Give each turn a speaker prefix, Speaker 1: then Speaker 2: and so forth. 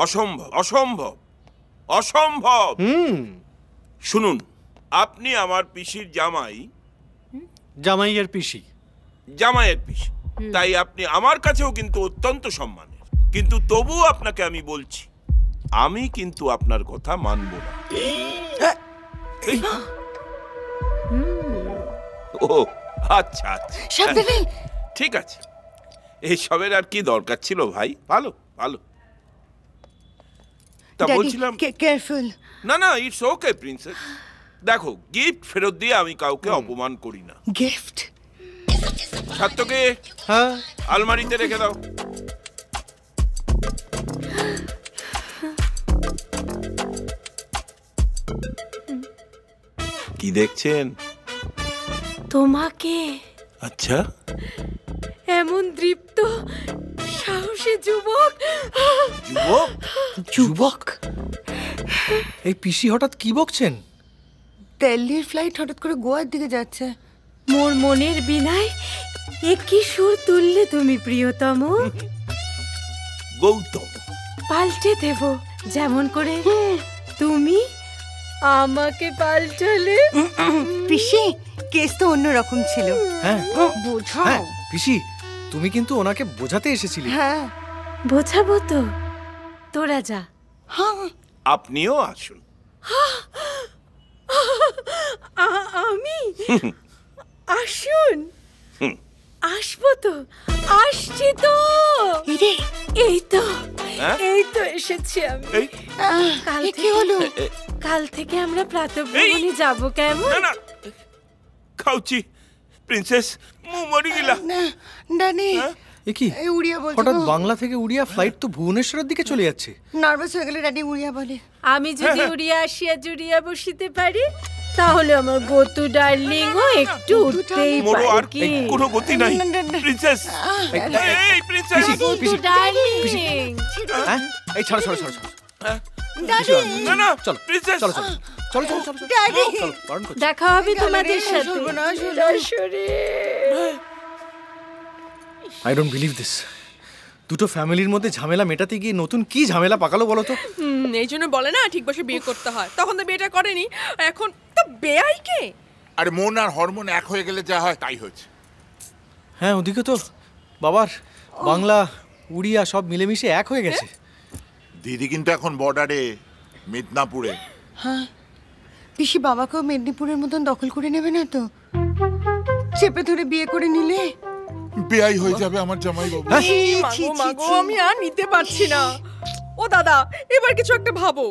Speaker 1: অসম্ভব, অসম্ভব, অসম্ভব। শুনুন, আপনি আমার পিসির জামাই।
Speaker 2: জামাইয়ের পিসি?
Speaker 1: জামাইয়ের পিসি, তাই আপনি আমার কাছেও কিন্তু অত্যন্ত সম্মানের। কিন্তু তবুও আপনাকে আমি বলছি, আমি কিন্তু আপনার কথা মানব না। ও আচ্ছা আচ্ছা, ঠিক আছে। এসবের আর কি দরকার ছিল ভাই? ভালো ভালো। তা বলছিলাম,
Speaker 3: কেয়ারফুল।
Speaker 1: না না, ইটস ওকে প্রিন্সেস। দেখো, গিফট ফেরত দিয়ে আমি কাউকে অপমান করি না।
Speaker 3: গিফট?
Speaker 1: সাত্তকে
Speaker 2: হ্যাঁ,
Speaker 1: আলমারিতে রেখে দাও। কি দেখছেন?
Speaker 4: তোমাকে।
Speaker 1: আচ্ছা,
Speaker 4: এমন দৃপ্ত সাহসী যুবক।
Speaker 1: যুবক?
Speaker 2: যুবক? এই পিসি হঠাৎ কি বকছেন?
Speaker 3: দিল্লির ফ্লাইট হঠাৎ করে গোয়ার দিকে যাচ্ছে।
Speaker 4: মোর মনের বিনায় এ কি সুর তুললে তুমি প্রিয়তম।
Speaker 1: গৌতম।
Speaker 4: পাল্টে দেব যেমন করে তুমি আমাকে পাল্টালে।
Speaker 3: পিসি, কেস তো অন্যরকম ছিল।
Speaker 2: হ্যাঁ
Speaker 3: বোঝাও।
Speaker 2: হ্যাঁ পিসি, তুমি কিন্তু ওনাকে বোঝাতে এসেছিলে।
Speaker 3: হ্যাঁ,
Speaker 4: বোঝাবো তো, তোরা যা।
Speaker 3: হ্যাঁ,
Speaker 1: আপনিও আসুন।
Speaker 4: আমি আসুন? আসবো তো, আসছি তো। এই তো এই তো এসেছি আমি। কাল
Speaker 3: কি হলো?
Speaker 4: কাল থেকে আমরা প্রাতঃভ্রমণে যাব। কেমন?
Speaker 1: না না, খাউচি প্রিন্সেস, মু মরি গেলা।
Speaker 3: না ডানি,
Speaker 2: এ কি
Speaker 3: উড়িয়া বলছো?
Speaker 2: হঠাৎ বাংলা থেকে উড়িয়া ফ্লাইট তো ভুবনেশ্বরের দিকে চলে যাচ্ছে।
Speaker 3: নার্ভাস হয়ে গেলে ডানি উড়িয়া বলে।
Speaker 4: আমি যদি উড়িয়া আসিয়া জুড়িয়া বসিতে পারি, তাহলে আমার গতু ডার্লিংও একটু উঠতেই
Speaker 1: মোরো আর
Speaker 4: পারে। কি
Speaker 1: কোনো গতি নাই প্রিন্সেস। এই প্রিন্সেস,
Speaker 4: গতু ডার্লিং।
Speaker 2: হ্যাঁ, এই ছাড়ো ছাড়ো ছাড়ো ছাড়ো।
Speaker 1: না না,
Speaker 2: চলো
Speaker 1: প্রিন্সেস,
Speaker 2: চলো চলো চলো চলো চলো
Speaker 3: ডানি,
Speaker 2: চলো, বারণ করছি।
Speaker 4: দেখা হবে তোমাদের সাথে।
Speaker 3: সর্বনাশ হলো।
Speaker 2: I don't believe this. দুটো ফ্যামিলির মধ্যে ঝামেলা মেটাতে গিয়ে নতুন কি ঝামেলা পাকালো বলো তো?
Speaker 5: এই জন্য বলে না ঠিক বসে বিয়ে করতে হয়। তখন তো বিয়েটা করেনি, এখন তো বেয়াই কে।
Speaker 6: আরে মন আর হরমোন এক হয়ে গেলে যা হয় তাই হচ্ছে।
Speaker 2: হ্যাঁ, ওদিকে তো বাবার বাংলা উড়িয়া সব মিলেমিশে এক হয়ে গেছে।
Speaker 6: দিদি কিন্তু এখন বর্ডারে, মিদনাপুরে।
Speaker 3: হ্যাঁ, পিসি বাবাকেও মেদিনীপুরের মতন দখল করে নেবে না তো? চেপে ধরে বিয়ে করে নিলে
Speaker 6: বেয়াই হয়ে যাবে আমার জামাই বাবু।
Speaker 5: মাগো মাগো, আমি আর নিতে পারছি না। ও দাদা, এবার কিছু একটা ভাবো।